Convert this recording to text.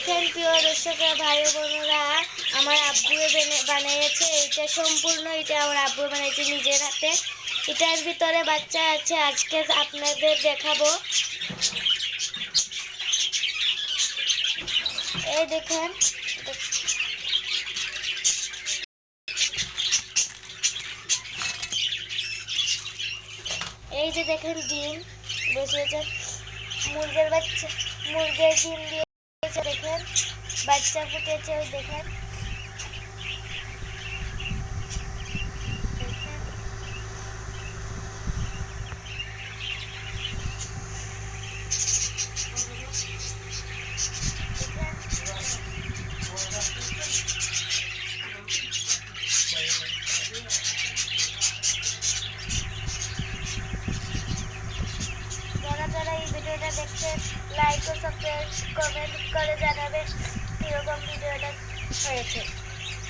দেখেন প্রিয় দর্শকরা, ভাই ও বোনেরা, আমার আব্বু বানিয়েছে। এটা সম্পূর্ণ এটা আমার আব্বু বানিয়েছে নিজের হাতে। এটার ভিতরে বাচ্চা আছে, আজকে আপনাদের দেখাবো। এই দেখেন, এই যে দেখেন ডিম বসিয়েছে, মুরগির বাচ্চা, মুরগির ডিম দিয়েছে। দেখেন বাচ্চা ফুটেছে, ওই দেখেন। যারা এই ভিডিওটা দেখতে লাইক ও সাবস্ক্রাইব কমেন্ট করে জানাবেন কিরকম ভিডিওটা হয়েছে।